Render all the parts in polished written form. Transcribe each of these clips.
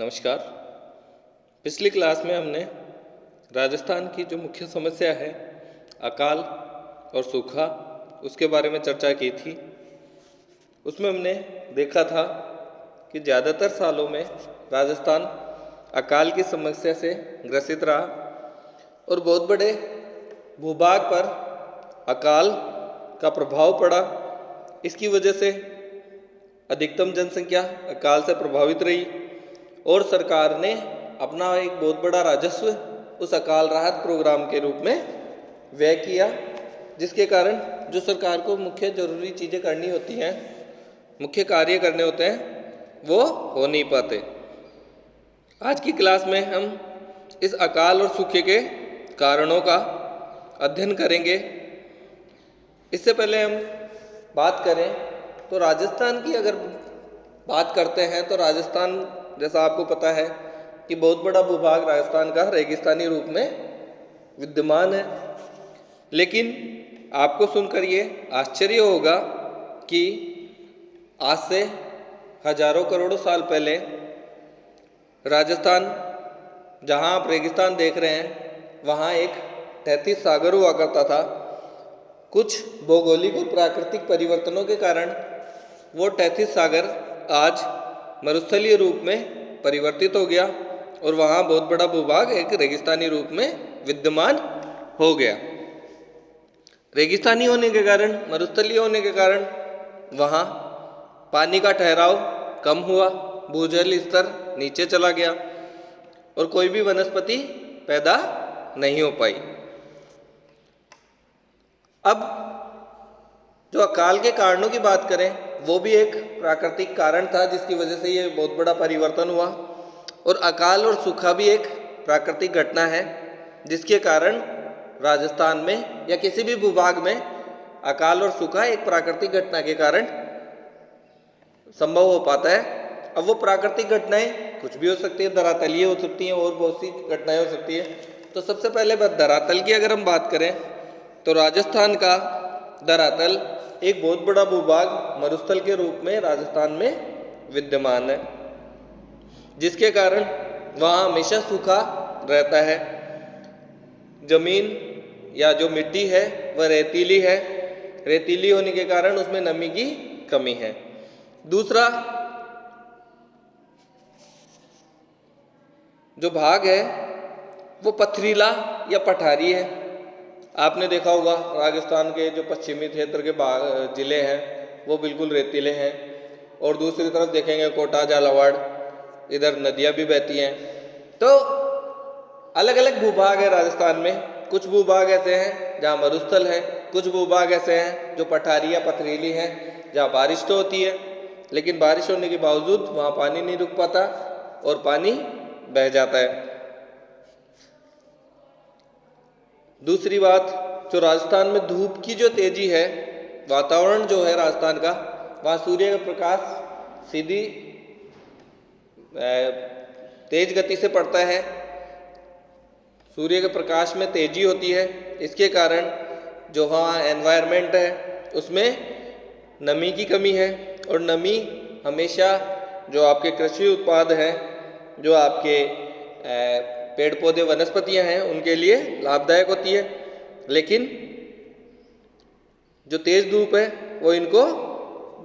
नमस्कार। पिछली क्लास में हमने राजस्थान की जो मुख्य समस्या है अकाल और सूखा उसके बारे में चर्चा की थी। उसमें हमने देखा था कि ज़्यादातर सालों में राजस्थान अकाल की समस्या से ग्रसित रहा और बहुत बड़े भूभाग पर अकाल का प्रभाव पड़ा। इसकी वजह से अधिकतम जनसंख्या अकाल से प्रभावित रही और सरकार ने अपना एक बहुत बड़ा राजस्व उस अकाल राहत प्रोग्राम के रूप में व्यय किया, जिसके कारण जो सरकार को मुख्य ज़रूरी चीज़ें करनी होती हैं, मुख्य कार्य करने होते हैं, वो हो नहीं पाते। आज की क्लास में हम इस अकाल और सूखे के कारणों का अध्ययन करेंगे। इससे पहले हम बात करें तो राजस्थान की अगर बात करते हैं तो राजस्थान, जैसा आपको पता है कि बहुत बड़ा भूभाग राजस्थान का रेगिस्तानी रूप में विद्यमान है। लेकिन आपको सुनकर ये आश्चर्य होगा कि आज से हजारों करोड़ों साल पहले राजस्थान, जहाँ आप रेगिस्तान देख रहे हैं, वहाँ एक तैतीस सागर हुआ करता था। कुछ भौगोलिक और प्राकृतिक परिवर्तनों के कारण वो 33 सागर आज मरुस्थलीय रूप में परिवर्तित हो गया और वहाँ बहुत बड़ा भूभाग एक रेगिस्तानी रूप में विद्यमान हो गया। रेगिस्तानी होने के कारण, मरुस्थलीय होने के कारण वहाँ पानी का ठहराव कम हुआ, भूजल स्तर नीचे चला गया और कोई भी वनस्पति पैदा नहीं हो पाई। अब जो अकाल के कारणों की बात करें, वो भी एक प्राकृतिक कारण था जिसकी वजह से ये बहुत बड़ा परिवर्तन हुआ। और अकाल और सूखा भी एक प्राकृतिक घटना है जिसके कारण राजस्थान में या किसी भी भूभाग में अकाल और सूखा एक प्राकृतिक घटना के कारण संभव हो पाता है। अब वो प्राकृतिक घटनाएं कुछ भी हो सकती है, धरातलीय हो सकती हैं और बहुत सी घटनाएं हो सकती है। तो सबसे पहले धरातल की अगर हम बात करें तो राजस्थान का धरातल एक बहुत बड़ा भूभाग मरुस्थल के रूप में राजस्थान में विद्यमान है, जिसके कारण वहाँ हमेशा सूखा रहता है। जमीन या जो मिट्टी है वह रेतीली है, रेतीली होने के कारण उसमें नमी की कमी है। दूसरा जो भाग है वो पथरीला या पठारी है। आपने देखा होगा राजस्थान के जो पश्चिमी क्षेत्र के जिले हैं वो बिल्कुल रेतीले हैं और दूसरी तरफ देखेंगे कोटा, झालावाड़, इधर नदियाँ भी बहती हैं। तो अलग अलग भूभाग है राजस्थान में। कुछ भूभाग ऐसे हैं जहाँ मरुस्थल है, कुछ भूभाग ऐसे हैं जो पठारी या पथरीली हैं, जहाँ बारिश तो होती है लेकिन बारिश होने के बावजूद वहाँ पानी नहीं रुक पाता और पानी बह जाता है। दूसरी बात, जो राजस्थान में धूप की जो तेजी है, वातावरण जो है राजस्थान का, वहाँ सूर्य का प्रकाश सीधी तेज गति से पड़ता है, सूर्य के प्रकाश में तेजी होती है। इसके कारण जो वहाँ एनवायरनमेंट है उसमें नमी की कमी है और नमी हमेशा जो आपके कृषि उत्पाद हैं, जो आपके पेड़ पौधे वनस्पतियां हैं, उनके लिए लाभदायक होती है। लेकिन जो तेज धूप है वो इनको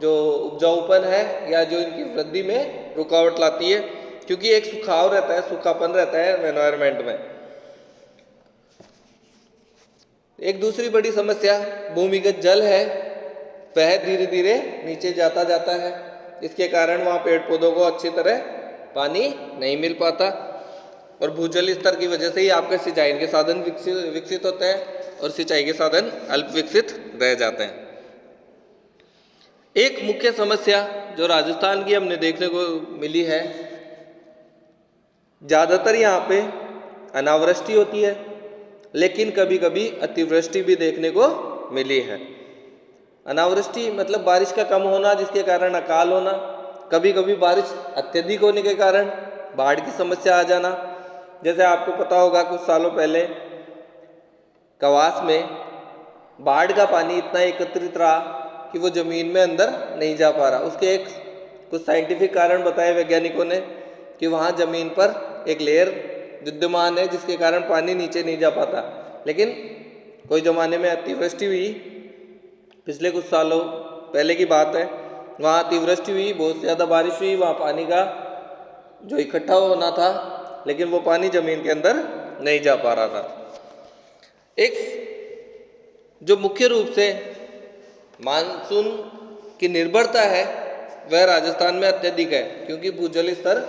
जो उपजाऊपन है या जो इनकी वृद्धि में रुकावट लाती है, क्योंकि एक सुखाव रहता है, सूखापन रहता है एनवायरनमेंट में। एक दूसरी बड़ी समस्या भूमिगत जल है, वह धीरे धीरे नीचे जाता है। इसके कारण वहाँ पेड़ पौधों को अच्छी तरह पानी नहीं मिल पाता और भूजल स्तर की वजह से ही आपके सिंचाई के साधन विकसित होते हैं और सिंचाई के साधन अल्प विकसित रह जाते हैं। एक मुख्य समस्या जो राजस्थान की हमने देखने को मिली है, ज़्यादातर यहाँ पे अनावृष्टि होती है लेकिन कभी कभी अतिवृष्टि भी देखने को मिली है। अनावृष्टि मतलब बारिश का कम होना जिसके कारण अकाल होना, कभी कभी बारिश अत्यधिक होने के कारण बाढ़ की समस्या आ जाना। जैसे आपको पता होगा कुछ सालों पहले कवास में बाढ़ का पानी इतना एकत्रित रहा कि वो ज़मीन में अंदर नहीं जा पा रहा। उसके एक कुछ साइंटिफिक कारण बताए वैज्ञानिकों ने, कि वहाँ ज़मीन पर एक लेयर विद्यमान है जिसके कारण पानी नीचे नहीं जा पाता। लेकिन कोई ज़माने में अतिवृष्टि हुई, पिछले कुछ सालों पहले की बात है, वहाँ अतिवृष्टि हुई, बहुत ज़्यादा बारिश हुई, वहाँ पानी का जो इकट्ठा होना था लेकिन वो पानी ज़मीन के अंदर नहीं जा पा रहा था। एक जो मुख्य रूप से मानसून की निर्भरता है वह राजस्थान में अत्यधिक है, क्योंकि भूजल स्तर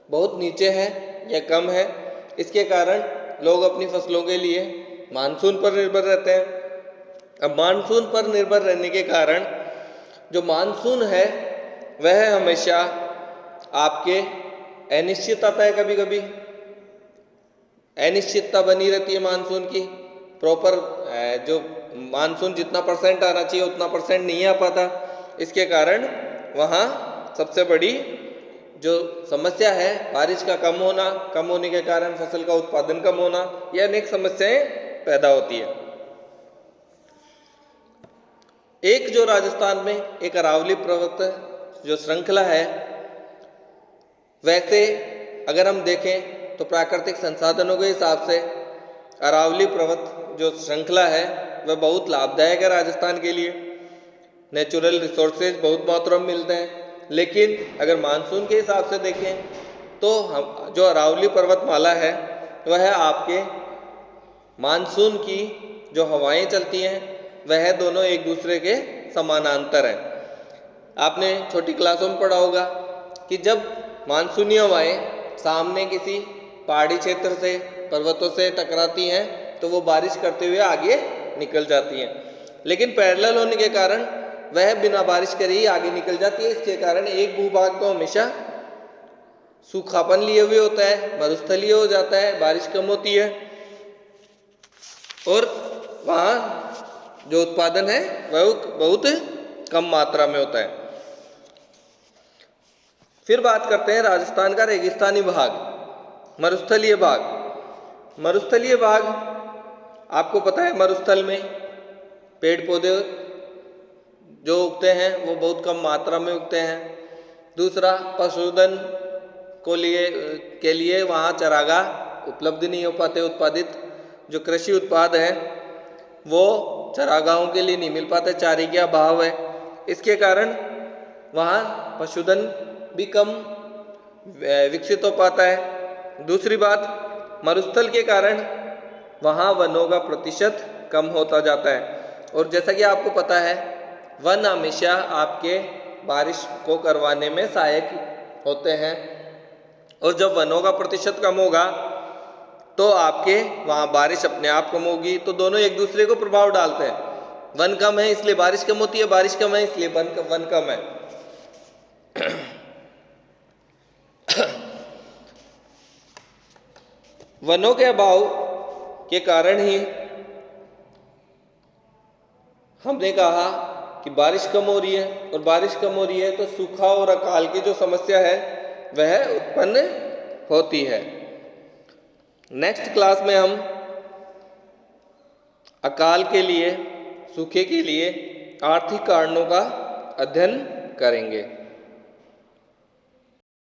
बहुत नीचे है या कम है। इसके कारण लोग अपनी फसलों के लिए मानसून पर निर्भर रहते हैं। अब मानसून पर निर्भर रहने के कारण जो मानसून है वह हमेशा आपके अनिश्चितता है, कभी कभी अनिश्चितता बनी रहती है मानसून की। प्रॉपर जो मानसून जितना परसेंट आना चाहिए उतना परसेंट नहीं आ पाता। इसके कारण वहाँ सबसे बड़ी जो समस्या है बारिश का कम होने के कारण फसल का उत्पादन कम होना, यह अनेक समस्याएं पैदा होती है। एक जो राजस्थान में एक अरावली पर्वत जो श्रृंखला है, वैसे अगर हम देखें तो प्राकृतिक संसाधनों के हिसाब से अरावली पर्वत जो श्रृंखला है वह बहुत लाभदायक है राजस्थान के लिए। नेचुरल रिसोर्सेज बहुत मात्रा में मिलते हैं। लेकिन अगर मानसून के हिसाब से देखें तो हम जो अरावली पर्वतमाला है वह आपके मानसून की जो हवाएं चलती हैं वह दोनों एक दूसरे के समानांतर हैं। आपने छोटी क्लासों में पढ़ा होगा कि जब मानसूनी हवाएं सामने किसी पहाड़ी क्षेत्र से पर्वतों से टकराती हैं तो वो बारिश करते हुए आगे निकल जाती हैं। लेकिन पैरेलल होने के कारण वह बिना बारिश करे ही आगे निकल जाती है। इसके कारण एक भूभाग तो हमेशा सूखापन लिए हुए होता है, मरुस्थलीय हो जाता है, बारिश कम होती है और वहाँ जो उत्पादन है वह बहुत कम मात्रा में होता है। फिर बात करते हैं राजस्थान का रेगिस्तानी भाग, मरुस्थलीय भाग। मरुस्थलीय भाग आपको पता है मरुस्थल में पेड़ पौधे जो उगते हैं वो बहुत कम मात्रा में उगते हैं। दूसरा, पशुधन के लिए वहाँ चारागाह उपलब्ध नहीं हो पाते। उत्पादित जो कृषि उत्पाद हैं वो चारागाहों के लिए नहीं मिल पाते, चारे का अभाव है। इसके कारण वहाँ पशुधन भी कम विकसित हो पाता है। दूसरी बात, मरुस्थल के कारण वहाँ वनों का प्रतिशत कम होता जाता है। और जैसा कि आपको पता है वन हमेशा आपके बारिश को करवाने में सहायक होते हैं, और जब वनों का प्रतिशत कम होगा तो आपके वहाँ बारिश अपने आप कम होगी। तो दोनों एक दूसरे को प्रभाव डालते हैं। वन कम है इसलिए बारिश कम होती है, बारिश कम है इसलिए वन कम है। वनों के अभाव के कारण ही हमने कहा कि बारिश कम हो रही है, और बारिश कम हो रही है तो सूखा और अकाल की जो समस्या है वह उत्पन्न होती है। नेक्स्ट क्लास में हम अकाल के लिए, सूखे के लिए आर्थिक कारणों का अध्ययन करेंगे।